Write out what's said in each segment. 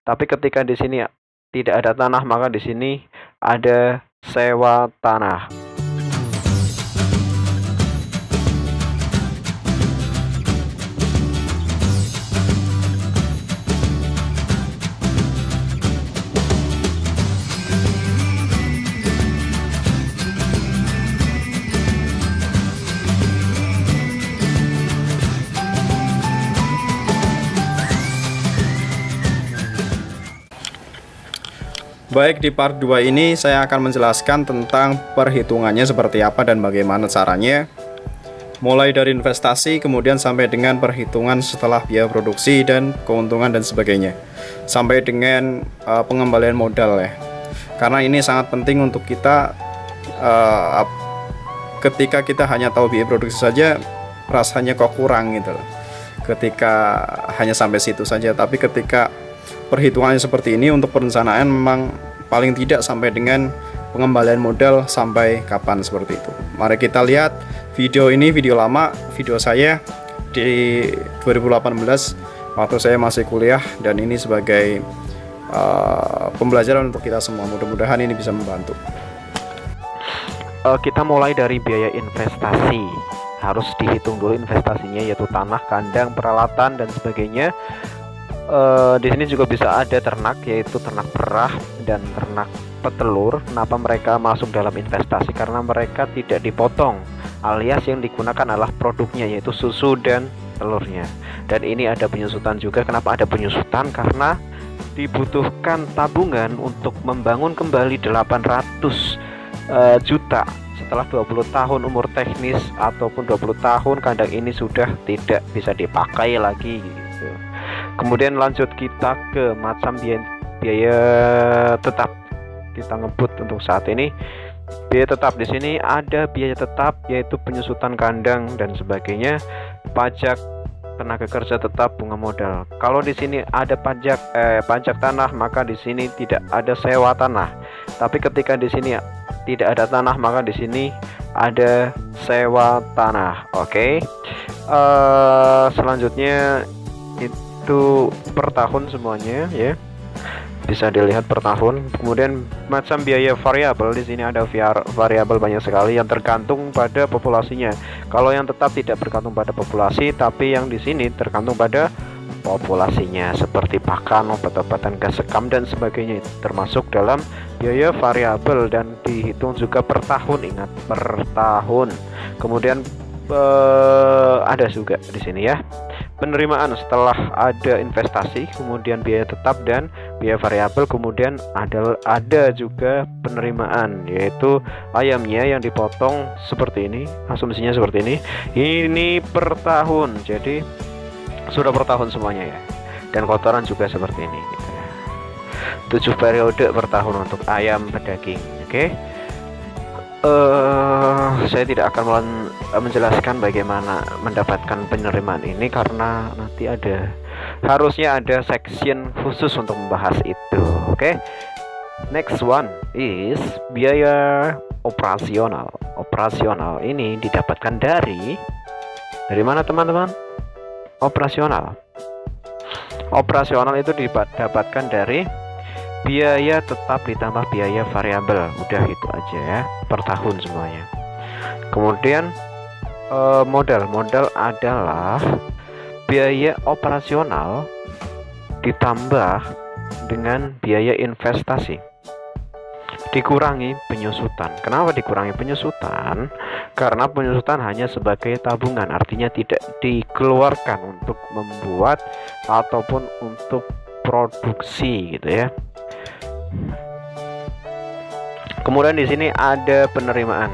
Tapi ketika di sini tidak ada tanah, maka di sini ada sewa tanah. Baik, di part 2 ini saya akan menjelaskan tentang perhitungannya seperti apa dan bagaimana caranya, mulai dari investasi kemudian sampai dengan perhitungan setelah biaya produksi dan keuntungan dan sebagainya, sampai dengan pengembalian modal ya. Karena ini sangat penting untuk kita, ketika kita hanya tahu biaya produksi saja rasanya kok kurang gitu loh, ketika hanya sampai situ saja. Tapi ketika perhitungannya seperti ini, untuk perencanaan memang paling tidak sampai dengan pengembalian modal sampai kapan, seperti itu. Mari kita lihat video ini, video lama, video saya di 2018 waktu saya masih kuliah, dan ini sebagai pembelajaran untuk kita semua. Mudah-mudahan ini bisa membantu. Kita mulai dari biaya investasi. Harus dihitung dulu investasinya, yaitu tanah, kandang, peralatan, dan sebagainya. Di sini juga bisa ada ternak, yaitu ternak perah dan ternak petelur. Kenapa mereka masuk dalam investasi? Karena mereka tidak dipotong, alias yang digunakan adalah produknya, yaitu susu dan telurnya. Dan ini ada penyusutan juga. Kenapa ada penyusutan? Karena dibutuhkan tabungan untuk membangun kembali 800 juta setelah 20 tahun umur teknis, ataupun 20 tahun kandang ini sudah tidak bisa dipakai lagi gitu. Kemudian lanjut kita ke macam biaya tetap. Kita ngebut untuk saat ini biaya tetap. Di sini ada biaya tetap, yaitu penyusutan kandang dan sebagainya, pajak tenaga kerja tetap, bunga modal. Kalau di sini ada pajak tanah, maka di sini tidak ada sewa tanah. Tapi ketika di sini tidak ada tanah, maka di sini ada sewa tanah. Oke. Selanjutnya itu per tahun semuanya ya, bisa dilihat per tahun. Kemudian macam biaya variabel, di sini ada variabel banyak sekali yang tergantung pada populasinya. Kalau yang tetap tidak bergantung pada populasi, tapi yang di sini tergantung pada populasinya, seperti pakan, obat-obatan, gas sekam dan sebagainya, termasuk dalam biaya variabel dan dihitung juga per tahun. Ingat, per tahun. Kemudian ada juga di sini ya penerimaan setelah ada investasi, kemudian biaya tetap dan biaya variabel, kemudian ada juga penerimaan, yaitu ayamnya yang dipotong seperti ini, asumsinya seperti ini per tahun, jadi sudah per tahun semuanya ya. Dan kotoran juga seperti ini gitu ya. 7 periode per tahun untuk ayam pedaging. Oke. Saya tidak akan menjelaskan bagaimana mendapatkan penerimaan ini, karena nanti harusnya ada section khusus untuk membahas itu. Oke. Next one is biaya operasional. Operasional ini didapatkan dari mana teman-teman? Operasional itu didapatkan dari biaya tetap ditambah biaya variabel. Udah itu aja ya, per tahun semuanya. Kemudian modal adalah biaya operasional ditambah dengan biaya investasi dikurangi penyusutan. Kenapa dikurangi penyusutan? Karena penyusutan hanya sebagai tabungan, artinya tidak dikeluarkan untuk membuat ataupun untuk produksi gitu ya. Kemudian di sini ada penerimaan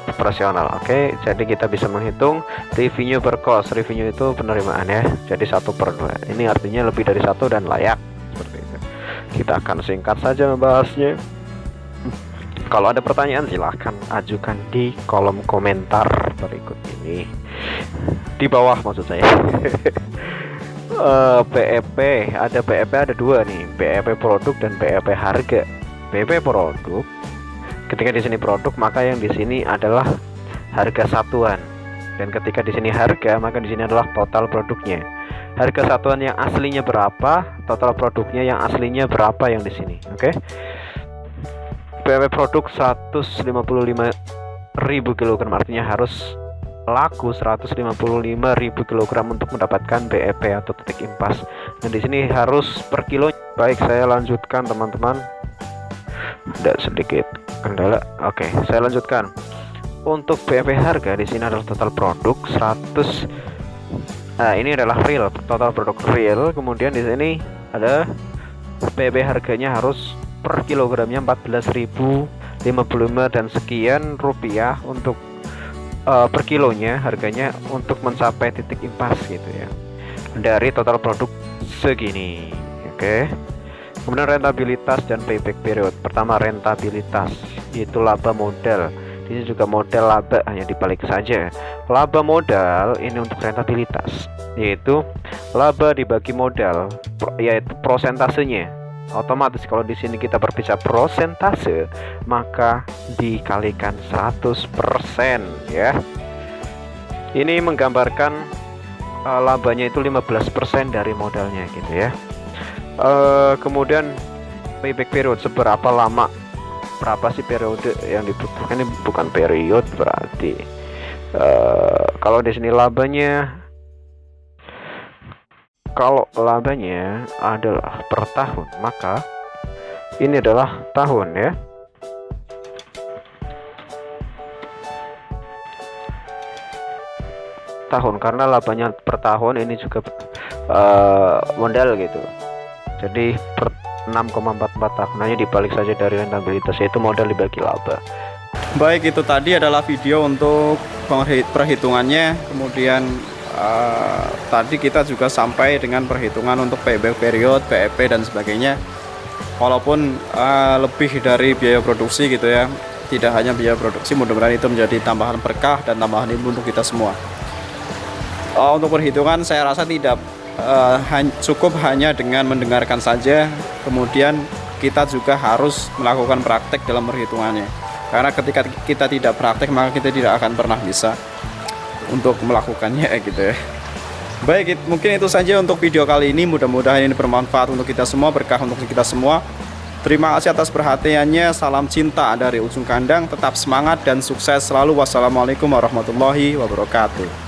operasional. Oke, jadi kita bisa menghitung revenue per cost. Revenue itu penerimaan ya. Jadi 1/2. Ini artinya lebih dari 1 dan layak, seperti itu. Kita akan singkat saja membahasnya. Kalau ada pertanyaan silahkan ajukan di kolom komentar berikut ini, di bawah maksud saya. PEP ada 2 nih, PEP produk dan PEP harga. PEP produk, ketika di sini produk, maka yang di sini adalah harga satuan, dan ketika di sini harga, maka di sini adalah total produknya. harga satuan yang aslinya berapa, total produknya yang aslinya berapa yang di sini. Oke. BEP produk 155.000 kg, artinya harus laku 155.000 kg untuk mendapatkan BEP atau titik impas. Dan di sini harus per kilo. Baik, saya lanjutkan teman-teman. Ada sedikit kendala. Oke, saya lanjutkan. Untuk BEP harga di sini adalah total produk 100. Nah, ini adalah real, total produk real. Kemudian di sini ada BEP harganya harus per kilogramnya 14.055 dan sekian rupiah untuk per kilonya harganya untuk mencapai titik impas gitu ya. Dari total produk segini. Oke. Kemudian rentabilitas dan payback period. Pertama, rentabilitas, yaitu laba modal. Ini juga modal laba, hanya dibalik saja. Laba modal ini untuk rentabilitas, yaitu laba dibagi modal, yaitu prosentasenya. Otomatis kalau di sini kita berbicara persentase, maka dikalikan 100% ya. Ini menggambarkan labanya itu 15% dari modalnya gitu ya. Kemudian payback period, seberapa lama, berapa sih periode yang dibutuhkan. Ini bukan period berarti. Kalau di sini labanya, kalau labanya adalah per tahun, maka ini adalah tahun ya. Tahun, karena labanya per tahun, ini juga modal gitu. Jadi per 6,44 tahun, hanya dibalik saja dari rentabilitas, yaitu modal dibagi laba. Baik, itu tadi adalah video untuk perhitungannya. Kemudian tadi kita juga sampai dengan perhitungan untuk payback period, BEP dan sebagainya. Walaupun lebih dari biaya produksi gitu ya, tidak hanya biaya produksi, mudah-mudahan itu menjadi tambahan berkah dan tambahan ilmu untuk kita semua. Untuk perhitungan saya rasa tidak cukup hanya dengan mendengarkan saja, kemudian kita juga harus melakukan praktek dalam perhitungannya. Karena ketika kita tidak praktek, maka kita tidak akan pernah bisa untuk melakukannya gitu ya. Baik, mungkin itu saja untuk video kali ini. Mudah-mudahan ini bermanfaat untuk kita semua, berkah untuk kita semua. Terima kasih atas perhatiannya. Salam cinta dari ujung kandang. Tetap semangat dan sukses selalu. Wassalamualaikum warahmatullahi wabarakatuh.